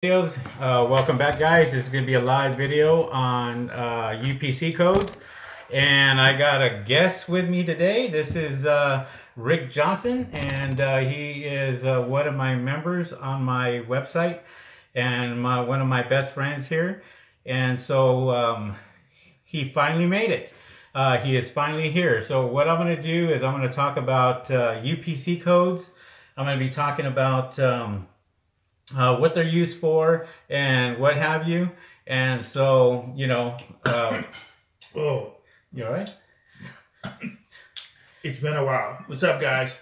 Videos. Welcome back, guys. This is going to be a live video on UPC codes, and I got a guest with me today. This is Rick Johnson, and he is one of my members on my website and one of my best friends here. And so he finally made it. He is finally here. So what I'm going to do is I'm going to talk about UPC codes. I'm going to be talking about what they're used for and what have you. And so, Oh, you all right? it's been a while. What's up, guys?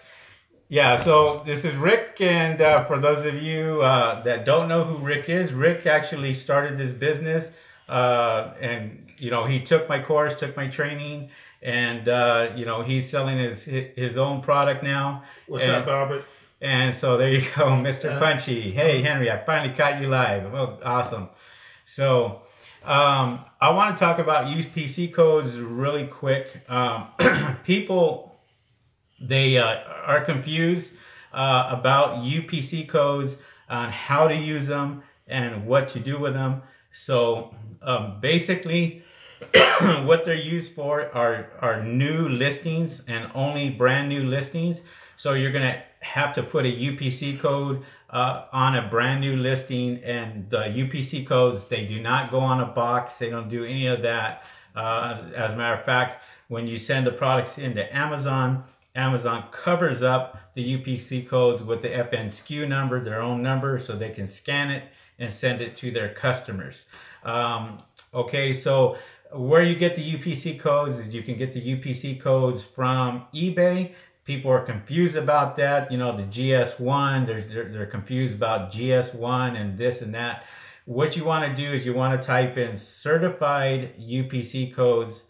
Yeah, so this is Rick, and for those of you that don't know who Rick is, Rick actually started this business, and he took my course, took my training, and he's selling his own product now. What's up, Albert? And so there you go, Mr. Punchy. Hey, Henry, I finally caught you live. Oh, awesome. So I want to talk about UPC codes really quick. People, they are confused about UPC codes on how to use them and what to do with them. So basically, what they're used for are new listings and only brand new listings. So you're going to have to put a UPC code on a brand new listing, and the UPC codes, they do not go on a box. They don't do any of that. As a matter of fact, when you send the products into Amazon, Amazon covers up the UPC codes with the FN SKU number, their own number, so they can scan it and send it to their customers. Okay, so where you get the UPC codes is you can get the UPC codes from eBay. People are confused about that. The GS1, they're confused about GS1 and this and that. What you want to do is you want to type in certified UPC codes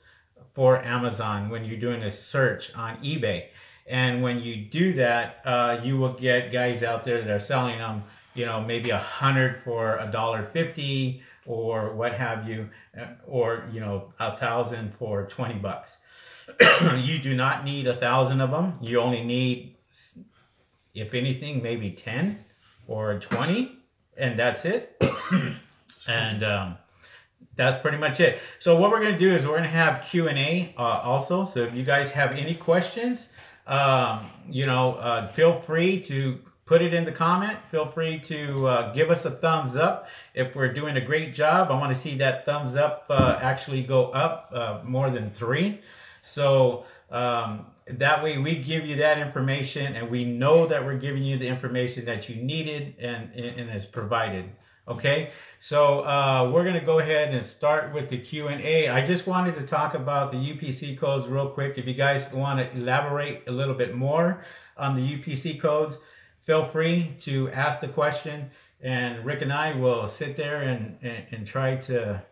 for Amazon when you're doing a search on eBay. And when you do that, you will get guys out there that are selling them, maybe 100 for $1.50 or what have you, or 1,000 for 20 bucks. You do not need 1,000 of them. You only need, if anything, maybe 10 or 20, and that's it. And that's pretty much it. So what we're going to do is we're going to have Q&A also. So if you guys have any questions, feel free to put it in the comment. Feel free to give us a thumbs up. If we're doing a great job, I want to see that thumbs up actually go up more than 3. So that way we give you that information, and we know that we're giving you the information that you needed and is provided. Okay, so we're going to go ahead and start with the Q&A. I just wanted to talk about the UPC codes real quick. If you guys want to elaborate a little bit more on the UPC codes, feel free to ask the question, and Rick and I will sit there and try to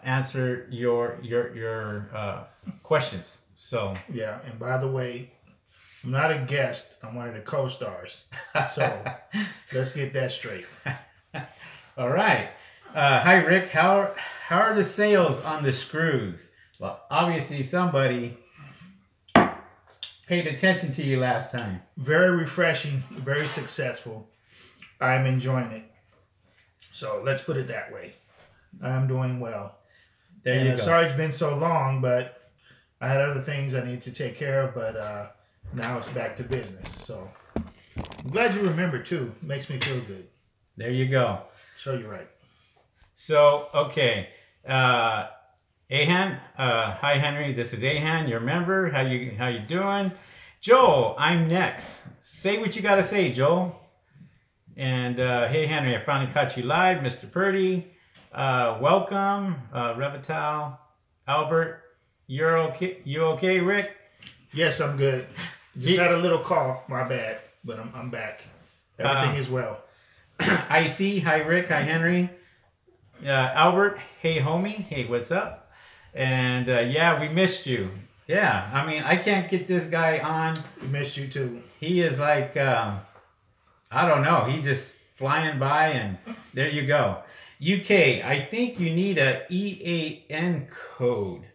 answer your questions. So yeah, and by the way, I'm not a guest. I'm one of the co-stars. So let's get that straight. All right. Hi, Rick. How are the sales on the screws? Well, obviously somebody paid attention to you last time. Very refreshing, very successful. I'm enjoying it. So let's put it that way. I'm doing well. There you go. Sorry it's been so long, but I had other things I need to take care of, but now it's back to business. So I'm glad you remember too. Makes me feel good. There you go. So you're right. So, okay. Ahan, hi Henry, this is Ahan, your member. How you doing? Joel, I'm next. Say what you gotta say, Joel. And hey Henry, I finally caught you live. Mr. Purdy, welcome. Revital, Albert, you okay, Rick? Yes, I'm good. Just had a little cough, my bad, but I'm back. Everything is well. I see. Hi, Rick. Hi, Henry. Albert. Hey, homie. Hey, what's up? And yeah, we missed you. Yeah, I mean, I can't get this guy on. We missed you too. He is like, I don't know. He's just flying by, and there you go. UK, I think you need a EAN code,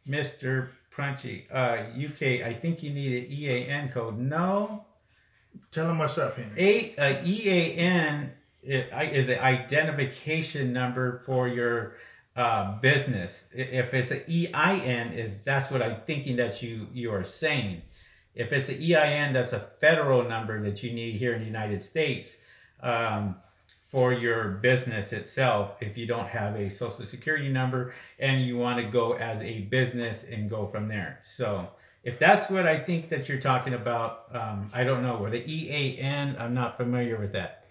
Mr. Punchy. UK, I think you need an EAN code. No. Tell him what's up, Henry. EAN is an identification number for your business. If it's an EIN, that's what I'm thinking that you are saying. If it's an EIN, that's a federal number that you need here in the United States for your business itself. If you don't have a social security number and you want to go as a business and go from there. So if that's what I think that you're talking about, I don't know. With the EAN, I'm not familiar with that.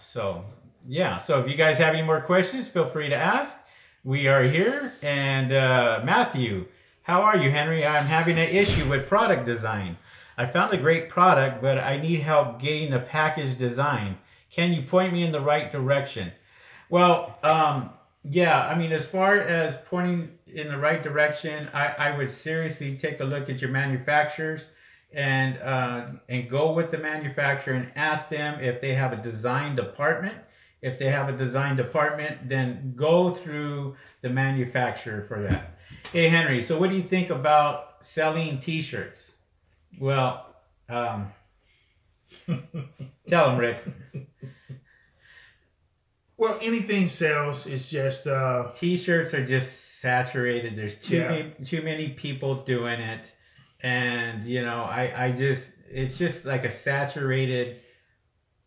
So yeah, so if you guys have any more questions, feel free to ask. We are here. And Matthew, how are you, Henry? I'm having an issue with product design. I found a great product, but I need help getting the package design. Can you point me in the right direction? Well, yeah, I mean, as far as pointing in the right direction, I would seriously take a look at your manufacturers and go with the manufacturer and ask them if they have a design department. If they have a design department, then go through the manufacturer for that. Hey, Henry, so what do you think about selling t-shirts? Well, tell them, Rick. Well, anything sells. It's just t-shirts are just saturated. There's too many people doing it, and you know, it's just like a saturated.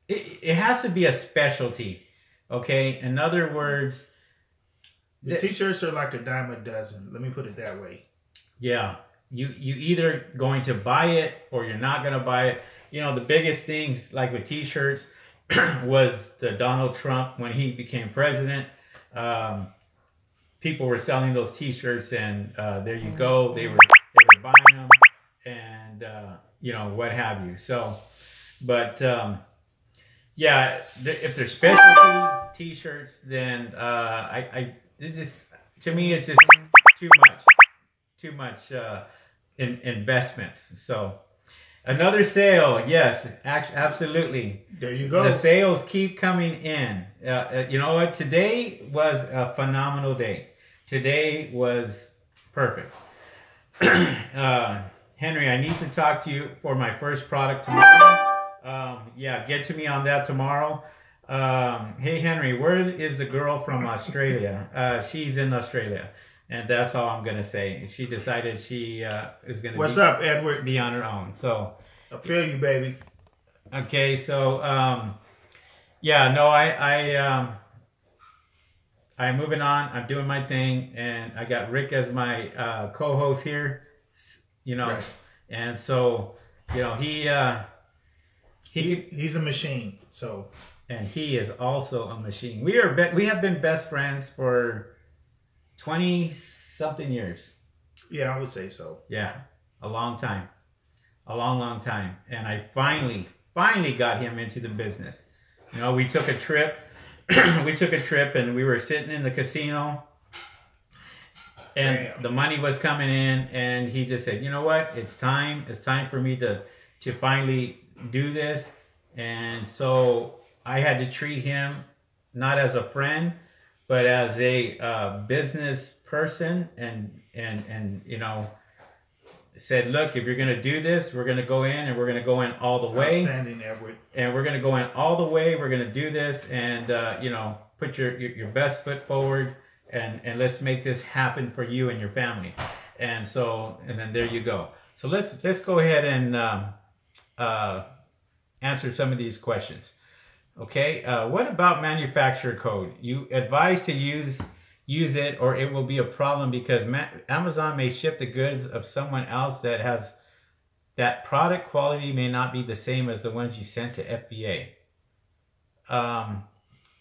It has to be a specialty, okay? In other words, the t-shirts are like a dime a dozen. Let me put it that way. Yeah, you either going to buy it or you're not going to buy it. You know, the biggest things like with t-shirts was the Donald Trump when he became president. People were selling those t-shirts, and there you go. They were buying them, and you know, what have you. So, but yeah, if they're specialty t-shirts, then it just, to me, it's just too much investments. So another sale, yes, absolutely. There you go. The sales keep coming in. You know what? Today was a phenomenal day. Today was perfect. Henry, I need to talk to you for my first product tomorrow. Yeah, get to me on that tomorrow. Hey, Henry, where is the girl from Australia? She's in Australia. And that's all I'm going to say. She decided she is going to What's up, Edward? Be on her own. So I feel you, baby. Okay, so yeah, no, I'm moving on. I'm doing my thing, and I got Rick as my co-host here, you know. Right. And so, you know, he's a machine. So, and he is also a machine. We have been best friends for 20-something years. Yeah, I would say so. Yeah, a long time. A long time. And I finally got him into the business. You know, we took a trip. And we were sitting in the casino. And Damn. The money was coming in. And he just said, you know what? It's time. It's time for me to finally do this. And so I had to treat him not as a friend, but as a business person, and you know, said, look, if you're going to do this, we're going to go in, and we're going to go in all the way. Outstanding, Edward. And we're going to go in all the way. We're going to do this, and you know, put your best foot forward, and let's make this happen for you and your family. And so, and then there you go. So let's go ahead and answer some of these questions. Okay, what about manufacturer code? You advise to use it, or it will be a problem because Amazon may ship the goods of someone else that product quality may not be the same as the ones you sent to FBA.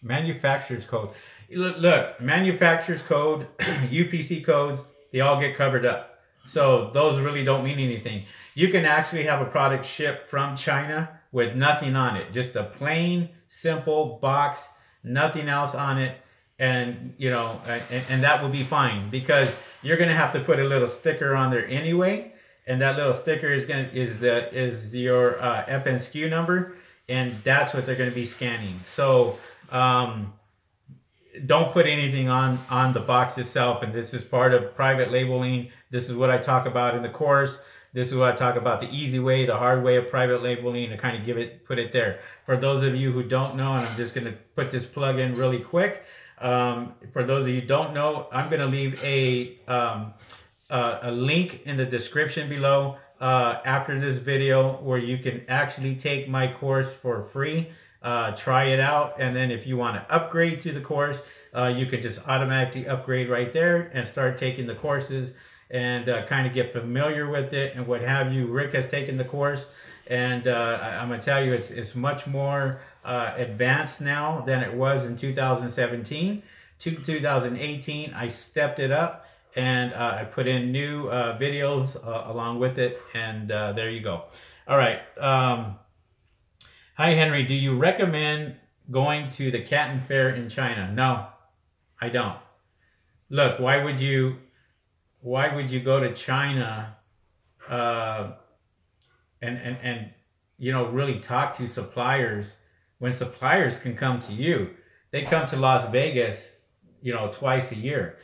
Manufacturer's code. Look, manufacturer's code, UPC codes, they all get covered up. So those really don't mean anything. You can actually have a product shipped from China with nothing on it, just a plain, simple box, nothing else on it, and you know, and that will be fine because you're gonna have to put a little sticker on there anyway, and that little sticker is your FNSKU number, and that's what they're gonna be scanning. So don't put anything on the box itself, and this is part of private labeling. This is what I talk about in the course. This is what I talk about, the easy way, the hard way of private labeling, to kind of put it there. For those of you who don't know, and I'm just going to put this plug in really quick. For those of you who don't know, I'm going to leave a link in the description below after this video where you can actually take my course for free. Try it out, and then if you want to upgrade to the course, you can just automatically upgrade right there and start taking the courses and kind of get familiar with it and what have you. Rick has taken the course, and I'm going to tell you, it's much more advanced now than it was in 2017. 2018, I stepped it up, and I put in new videos along with it, and there you go. All right. Hi, Henry. Do you recommend going to the Canton Fair in China? No, I don't. Look, why would you go to China and you know, really talk to suppliers when suppliers can come to you? They come to Las Vegas, you know, twice a year.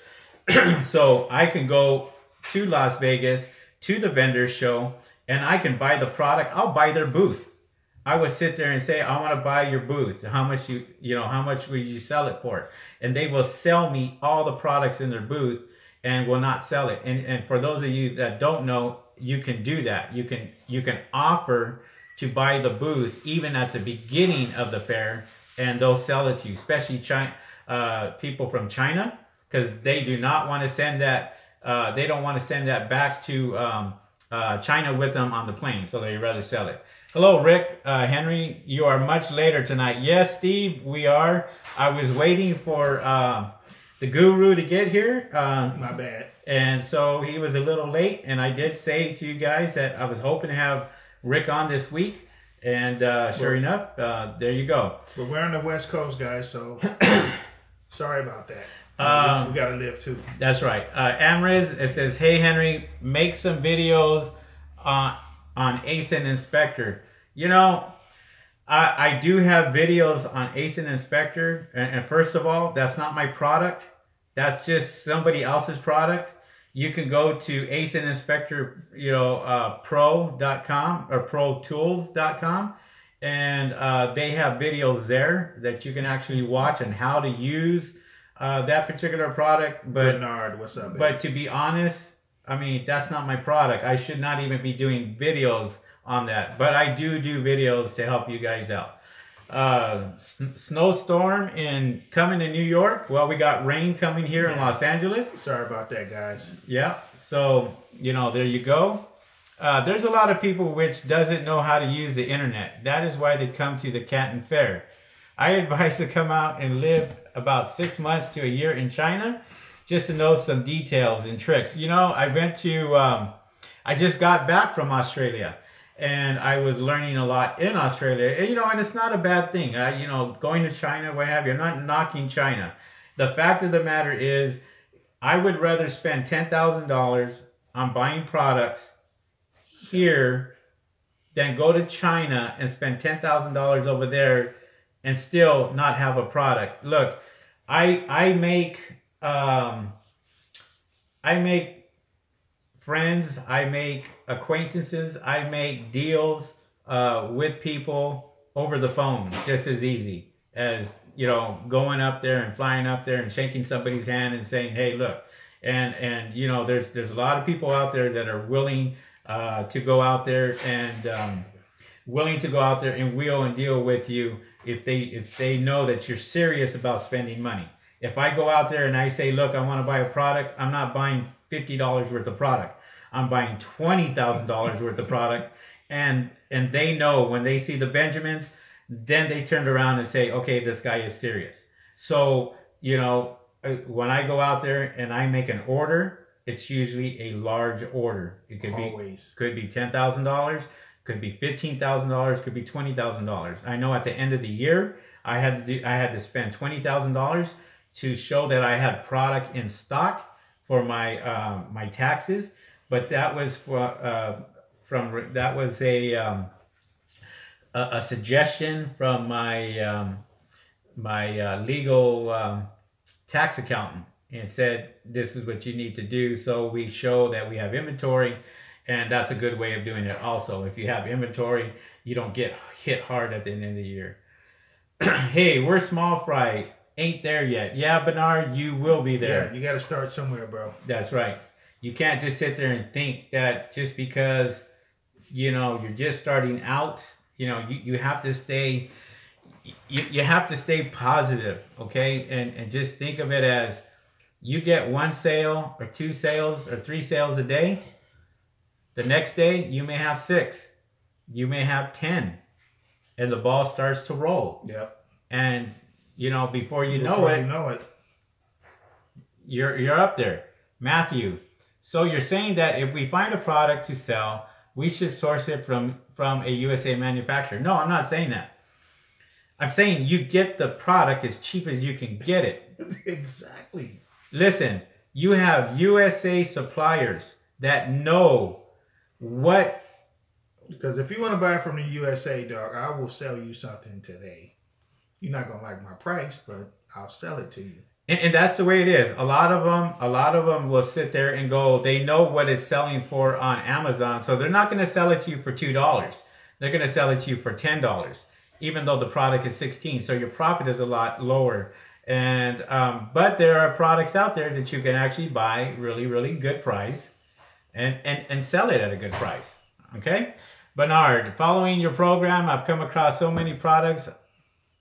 So I can go to Las Vegas to the vendor show, and I can buy the product. I'll buy their booth. I would sit there and say, I want to buy your booth. How much how much would you sell it for? And they will sell me all the products in their booth and will not sell it. And for those of you that don't know, you can do that. You can offer to buy the booth even at the beginning of the fair, and they'll sell it to you, especially people from China, because they do not want to send that. They don't want to send that back to China with them on the plane, so they'd rather sell it. Hello, Rick. Henry, you are much later tonight. Yes, Steve, we are. I was waiting for the guru to get here. My bad. And so he was a little late, and I did say to you guys that I was hoping to have Rick on this week, and sure enough, there you go. But we're on the West Coast, guys, so sorry about that. We got to live too. That's right. Amriz, it says, hey, Henry, make some videos on ASIN Inspector. You know, I do have videos on ASIN Inspector, and first of all, that's not my product. That's just somebody else's product. You can go to ASIN Inspector, pro.com or protools.com, and they have videos there that you can actually watch on how to use that particular product. But Bernard, what's up, baby? But to be honest, I mean, that's not my product. I should not even be doing videos on that. But I do videos to help you guys out. Snowstorm coming to New York. Well, we got rain coming here in Los Angeles. Sorry about that, guys. Yeah. So, there you go. There's a lot of people which doesn't know how to use the internet. That is why they come to the Canton Fair. I advise to come out and live about 6 months to a year in China, just to know some details and tricks. I went to, I just got back from Australia, and I was learning a lot in Australia. And it's not a bad thing. Going to China, what have you, I'm not knocking China. The fact of the matter is, I would rather spend $10,000 on buying products here than go to China and spend $10,000 over there and still not have a product. Look, I make friends, I make acquaintances, I make deals with people over the phone just as easy as going up there and flying up there and shaking somebody's hand and saying, hey, look. And there's a lot of people out there that are willing to go out there and wheel and deal with you if they know that you're serious about spending money. If I go out there and I say, look, I want to buy a product, I'm not buying $50 worth of product. I'm buying $20,000 worth of product. And they know when they see the Benjamins, then they turn around and say, okay, this guy is serious. So, when I go out there and I make an order, it's usually a large order. It could be $10,000, could be $15,000, could be $20,000. I know at the end of the year, I had to spend $20,000 to show that I had product in stock for my my taxes. But that was a suggestion from my my legal tax accountant, and said this is what you need to do, so we show that we have inventory And that's a good way of doing it also. If you have inventory, you don't get hit hard at the end of the year. Hey, we're small fry. Ain't there yet. Yeah, Bernard, you will be there. Yeah, you got to start somewhere, bro. That's right. You can't just sit there and think that just because, you're just starting out, you have to stay, you have to stay positive, okay? And just think of it as you get 1 sale or 2 sales or 3 sales a day. The next day, you may have 6. You may have 10. And the ball starts to roll. Yep. And, before you know it, you're up there. Matthew, so you're saying that if we find a product to sell, we should source it from a USA manufacturer. No, I'm not saying that. I'm saying you get the product as cheap as you can get it. Exactly. Listen, you have USA suppliers that know what. Because if you want to buy from the USA, dog, I will sell you something today. You're not going to like my price, but I'll sell it to you. And that's the way it is. A lot of them will sit there and go, they know what it's selling for on Amazon. So they're not going to sell it to you for $2. They're going to sell it to you for $10, even though the product is $16. So your profit is a lot lower. And but there are products out there that you can actually buy really, really good price and sell it at a good price. Okay? Bernard, following your program, I've come across so many products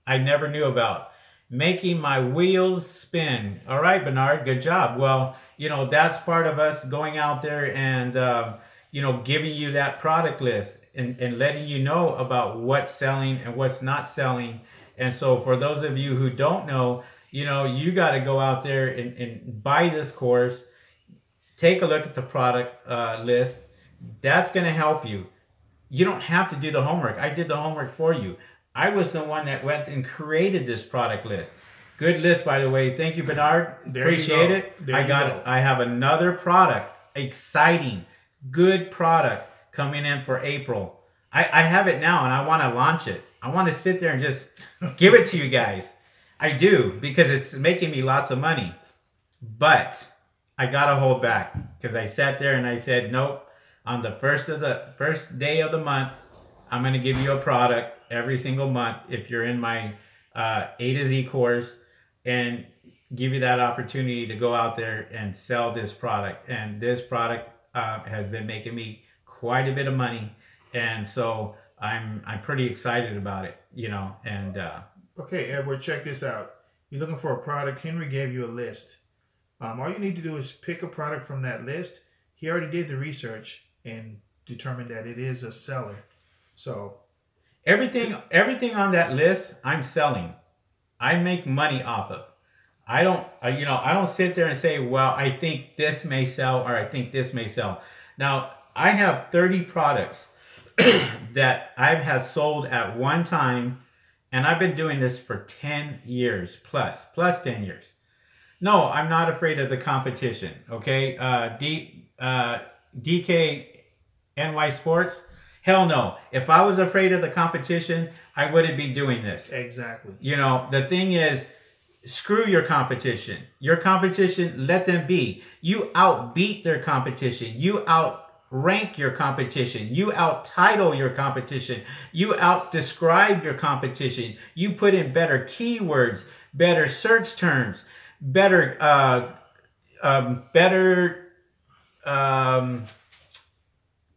I never knew about. Making my wheels spin. All right, Bernard, good job. Well, that's part of us going out there and, giving you that product list and letting you know about what's selling and what's not selling. And so for those of you who don't know, you got to go out there and buy this course, take a look at the product list. That's going to help you. You don't have to do the homework. I did the homework for you. I was the one that went and created this product list. Good list, by the way. Thank you, Bernard. Appreciate it. I have another product, exciting, good product coming in for April. I have it now and I want to launch it. I want to sit there and just give it to you guys. I do, because it's making me lots of money. But I got to hold back because I sat there and I said, nope, on the first day of the month, I'm going to give you a product every single month if you're in my A to Z course, and give you that opportunity to go out there and sell this product. And this product has been making me quite a bit of money, and so I'm pretty excited about it, and okay, Edward, check this out. You're looking for a product. Henry gave you a list. All you need to do is pick a product from that list. He already did the research and determined that it is a seller. So everything on that list, I'm selling. I make money off of. I don't sit there and say, well, I think this may sell or I think this may sell. Now, I have 30 products that I've had sold at one time, and I've been doing this for 10 years plus 10 years. No, I'm not afraid of the competition, okay? DKNY Sports, hell no. If I was afraid of the competition, I wouldn't be doing this. Exactly. The thing is, screw your competition. Your competition, let them be. You outbeat their competition. You outrank your competition. You out-title your competition. You out-describe your competition. You put in better keywords, better search terms, better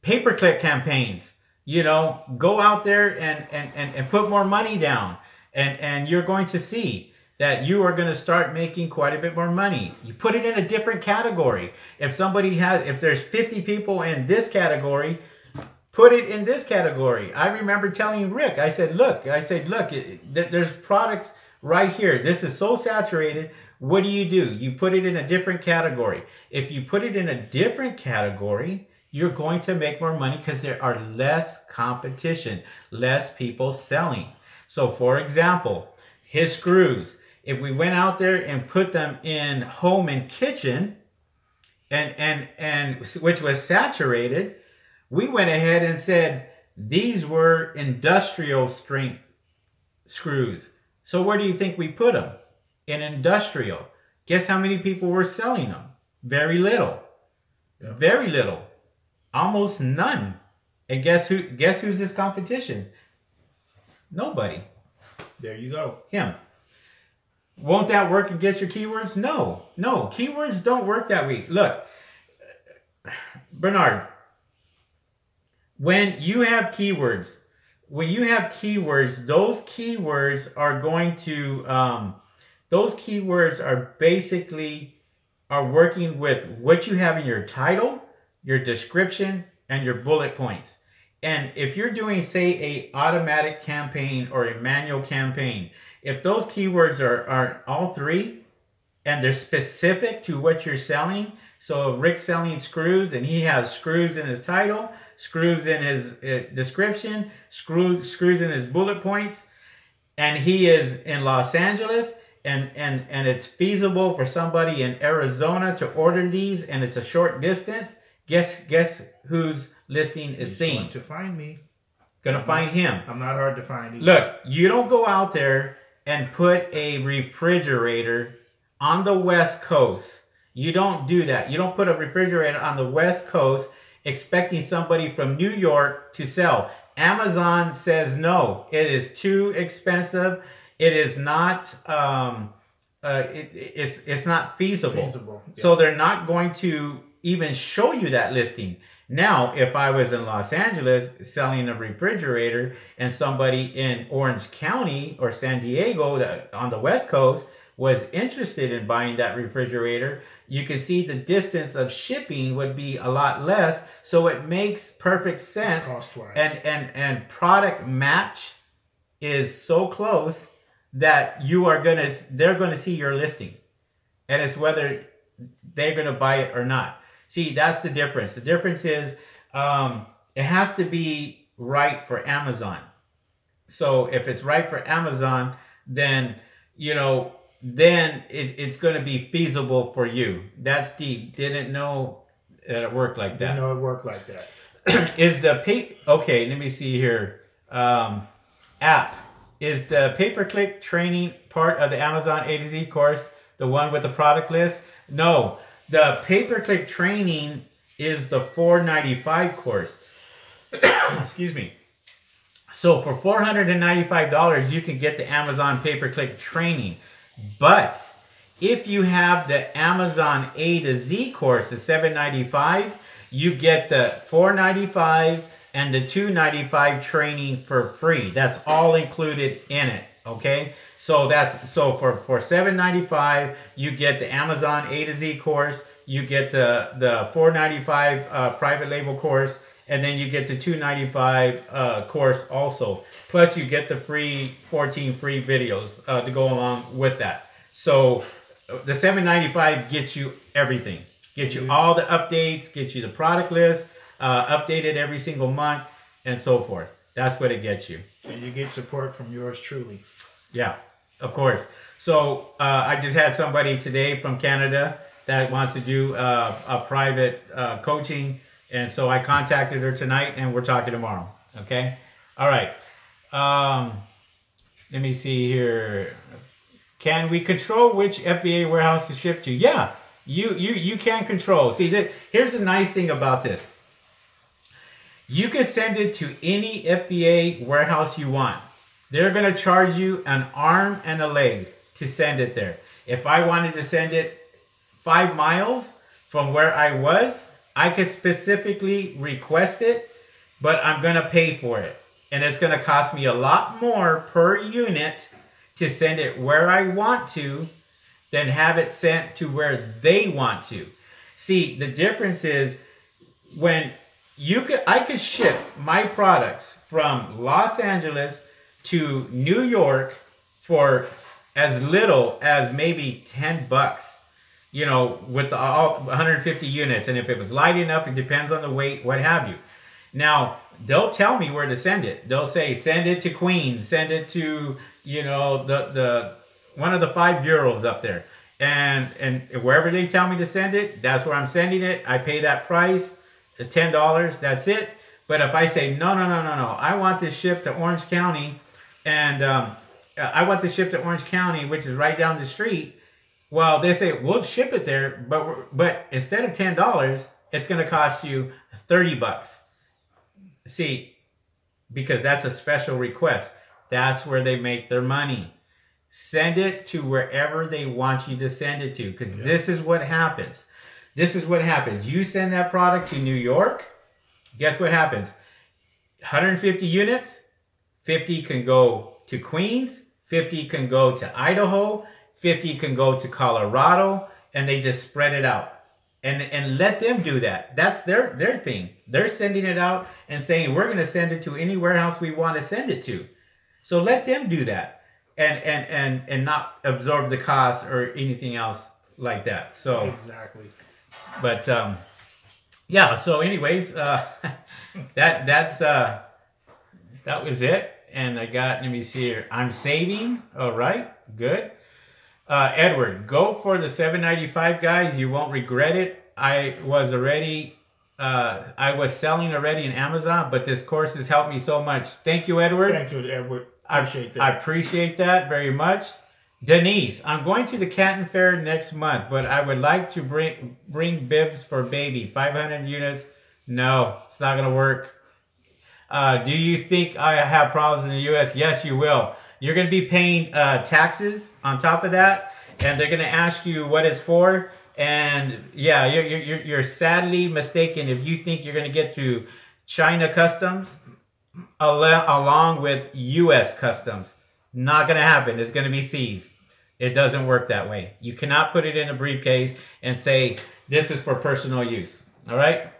pay-per-click campaigns. Go out there and put more money down, and you're going to see that you are going to start making quite a bit more money. You put it in a different category. If there's 50 people in this category, put it in this category. I remember telling Rick, I said, look, there's products right here. This is so saturated. What do? You put it in a different category. If you put it in a different category, you're going to make more money because there are less competition, less people selling. So for example, his screws, if we went out there and put them in home and kitchen, and which was saturated, we went ahead and said these were industrial strength screws. So where do you think we put them? In industrial. Guess how many people were selling them? Very little. Yeah. Very little. Almost none. And guess who's his competition? Nobody. There you go. Him. Won't that work against your keywords? No. Keywords don't work that way. Look, Bernard, when you have keywords, those keywords are going to, those keywords are basically working with what you have in your title, your description, and your bullet points. And if you're doing, say, a automatic campaign or a manual campaign, if those keywords are all three and they're specific to what you're selling, so Rick's selling screws and he has screws in his title, screws in his description, screws in his bullet points, and he is in Los Angeles, and it's feasible for somebody in Arizona to order these, and it's a short distance, guess whose listing is seen? Going to find me. Gonna find him. I'm not hard to find either. Look, you don't go out there and put a refrigerator on the West Coast. You don't do that. You don't put a refrigerator on the West Coast expecting somebody from New York to sell. Amazon says no. It is too expensive. It is not. It's not feasible. Yeah. So they're not going to even show you that listing. Now, if I was in Los Angeles selling a refrigerator and somebody in Orange County or San Diego on the West Coast was interested in buying that refrigerator, you can see the distance of shipping would be a lot less. So it makes perfect sense. Cost-wise. And product match is so close that they're gonna see your listing. And it's whether they're gonna buy it or not. See, that's the difference. The difference is it has to be right for Amazon. So if it's right for Amazon, then, it's going to be feasible for you. That's deep. Didn't know that it worked like that. Didn't know it worked like that. Okay, let me see here. App. Is the pay-per-click training part of the Amazon A to Z course the one with the product list? No. The pay-per-click training is the $495 course. Excuse me. So for $495, you can get the Amazon pay-per-click training. But if you have the Amazon A to Z course, the $795, you get the $495 and the $295 training for free. That's all included in it. Okay. So for $795, you get the Amazon A to Z course, you get the $495 private label course, and then you get the $295 course also. Plus you get the 14 free videos to go along with that. So the $795 gets you everything. Gets you all the updates, gets you the product list, updated every single month, and so forth. That's what it gets you. And you get support from yours truly. Yeah, of course. So I just had somebody today from Canada that wants to do a private coaching. And so I contacted her tonight and we're talking tomorrow. Okay. All right. Let me see here. Can we control which FBA warehouse to ship to? Yeah, you can control. See, here's the nice thing about this. You can send it to any FBA warehouse you want. They're going to charge you an arm and a leg to send it there. If I wanted to send it 5 miles from where I was, I could specifically request it, but I'm going to pay for it. And it's going to cost me a lot more per unit to send it where I want to than have it sent to where they want to. See, the difference is when I could ship my products from Los Angeles to New York for as little as maybe $10, with all 150 units. And if it was light enough, it depends on the weight, what have you. Now, they'll tell me where to send it. They'll say, send it to Queens, send it to, the one of the 5 bureaus up there. And wherever they tell me to send it, that's where I'm sending it. I pay that price, the $10, that's it. But if I say, no, I want this shipped to Orange County, and I want this shipped to Orange County, which is right down the street. Well, they say, we'll ship it there, but instead of $10, it's going to cost you $30. See, because that's a special request. That's where they make their money. Send it to wherever they want you to send it to, because this is what happens. This is what happens. You send that product to New York, guess what happens? 150 units, 50 can go to Queens, 50 can go to Idaho, 50 can go to Colorado, and they just spread it out. And let them do that. That's their thing. They're sending it out and saying, we're going to send it to any warehouse we want to send it to. So let them do that and not absorb the cost or anything else like that. So exactly. But yeah, so anyways, that was it. And I got, let me see here. I'm saving. All right, good. Edward, go for the $7.95, guys. You won't regret it. I was selling already in Amazon, but this course has helped me so much. Thank you, Edward. Thank you, Edward. Appreciate that. I appreciate that very much. Denise, I'm going to the Canton Fair next month, but I would like to bring bibs for baby. 500 units. No, it's not going to work. Do you think I have problems in the U.S.? Yes, you will. You're going to be paying taxes on top of that, and they're going to ask you what it's for. And yeah, you're sadly mistaken if you think you're going to get through China customs along with U.S. customs. Not going to happen. It's going to be seized. It doesn't work that way. You cannot put it in a briefcase and say, this is for personal use. All right?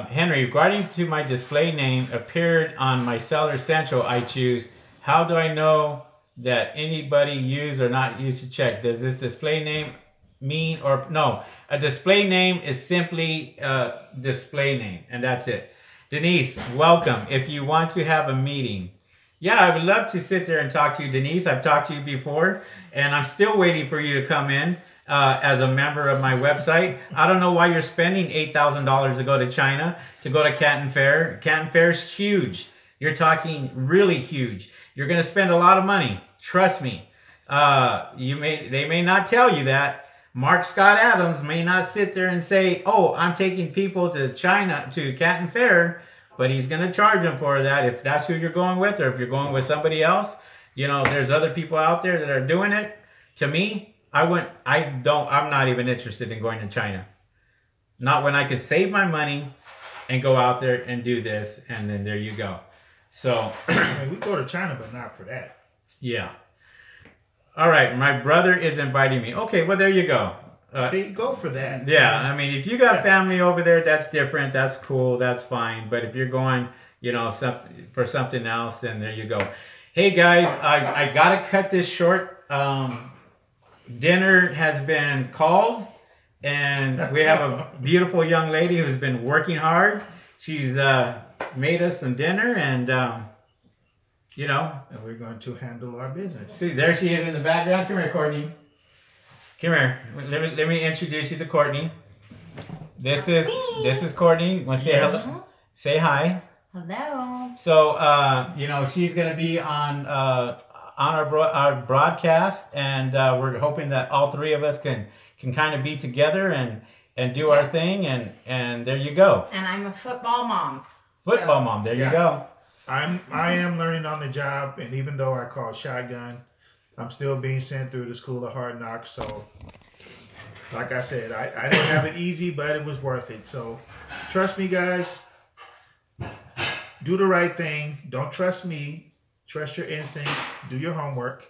Henry, regarding to my display name appeared on my seller Sanchez I choose, how do I know that anybody used or not used to check? Does this display name mean or no? A display name is simply a display name, and that's it. Denise, welcome. If you want to have a meeting, yeah, I would love to sit there and talk to you, Denise. I've talked to you before, and I'm still waiting for you to come in as a member of my website. I don't know why you're spending $8,000 to go to China, to go to Canton Fair. Canton Fair is huge. You're talking really huge. You're going to spend a lot of money. Trust me. They may not tell you that. Mark Scott Adams may not sit there and say, oh, I'm taking people to China, to Canton Fair, but he's going to charge them for that if that's who you're going with, or if you're going with somebody else. You know, there's other people out there that are doing it. To me, I'm not even interested in going to China. Not when I could save my money and go out there and do this, and then there you go. So I mean, we go to China, but not for that. Yeah. All right, my brother is inviting me. Okay, well, there you go. See, go for that. Yeah, I mean, if you got family over there, that's different. That's cool. That's fine. But if you're going, you know, for something else, then there you go. Hey, guys, I got to cut this short. Dinner has been called, and we have a beautiful young lady who's been working hard. She's made us some dinner, and you know, and we're going to handle our business. See, there she is in the background. Come here, Courtney. Come here. Let me introduce you to Courtney. This is Courtney. Want to say hello? Say hi. Hello. So you know, she's going to be on our broadcast, and we're hoping that all three of us can kind of be together and do our thing, and there you go. And I'm a football mom. Football mom. There you go. I am learning on the job, and even though I call shotgun, I'm still being sent through the school of hard knocks. So, like I said, I didn't have it easy, but it was worth it. So, trust me, guys. Do the right thing. Don't trust me. Trust your instincts. Do your homework.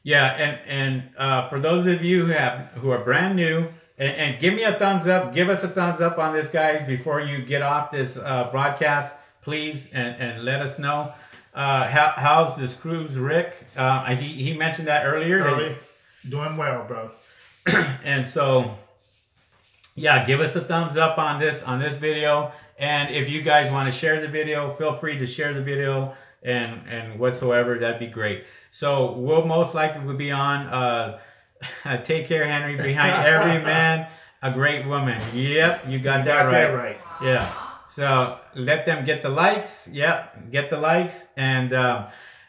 Yeah, and for those of you who are brand new, and give me a thumbs up. Give us a thumbs up on this, guys, before you get off this broadcast. Please, and let us know how's this cruise, Rick. He mentioned that earlier. Doing well, bro. And so, yeah, give us a thumbs up on this video. And if you guys want to share the video, feel free to share the video and whatsoever. That'd be great. So we'll most likely be on. Take care, Henry. Behind every man, a great woman. Yep, you got that right. Yeah. So let them get the likes. Yep, get the likes. And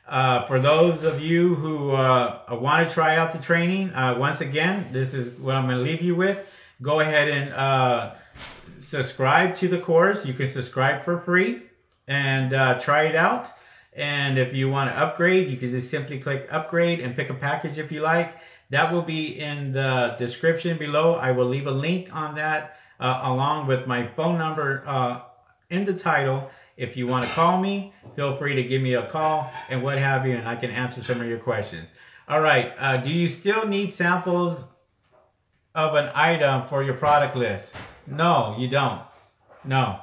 For those of you who want to try out the training, once again, this is what I'm going to leave you with. Go ahead and subscribe to the course. You can subscribe for free and try it out. And if you want to upgrade, you can just simply click upgrade and pick a package if you like. That will be in the description below. I will leave a link on that along with my phone number in the title. If you want to call me, feel free to give me a call and what have you, and I can answer some of your questions. All right. Do you still need samples of an item for your product list? No, you don't. No.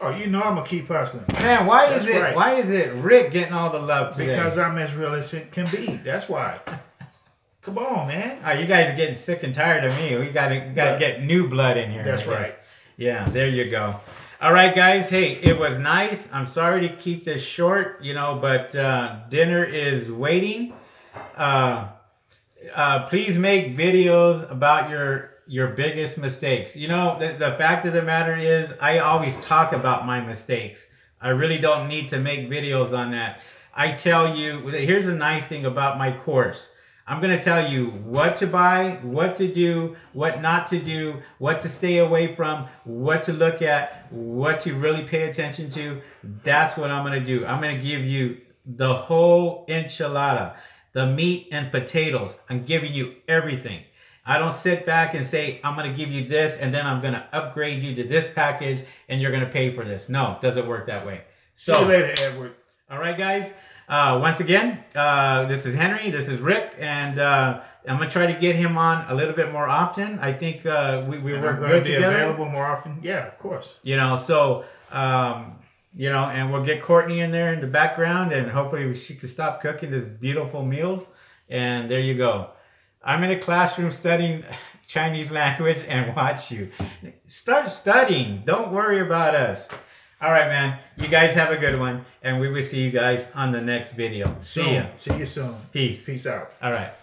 Oh, you know I'm gonna keep hustling. Man, why is it Rick getting all the love today? Because I'm as real as it can be. That's why. Come on, man. Oh, you guys are getting sick and tired of me. We gotta get new blood in here. That's right. Yeah, there you go. All right, guys. Hey, it was nice. I'm sorry to keep this short, but dinner is waiting. Please make videos about your biggest mistakes. The fact of the matter is I always talk about my mistakes. I really don't need to make videos on that. I tell you, here's a nice thing about my course. I'm going to tell you what to buy, what to do, what not to do, what to stay away from, what to look at, what to really pay attention to. That's what I'm going to do. I'm going to give you the whole enchilada, the meat and potatoes. I'm giving you everything. I don't sit back and say, I'm going to give you this and then I'm going to upgrade you to this package and you're going to pay for this. No, it doesn't work that way. See you later, Edward. All right, guys. Once again, this is Henry, this is Rick, and I'm going to try to get him on a little bit more often. I think we work good together. Available more often? Yeah, of course. And we'll get Courtney in there in the background, and hopefully she can stop cooking these beautiful meals. And there you go. I'm in a classroom studying Chinese language and watch you. Start studying. Don't worry about us. All right, man. You guys have a good one, and we will see you guys on the next video. See ya. See you soon. Peace. Peace out. All right.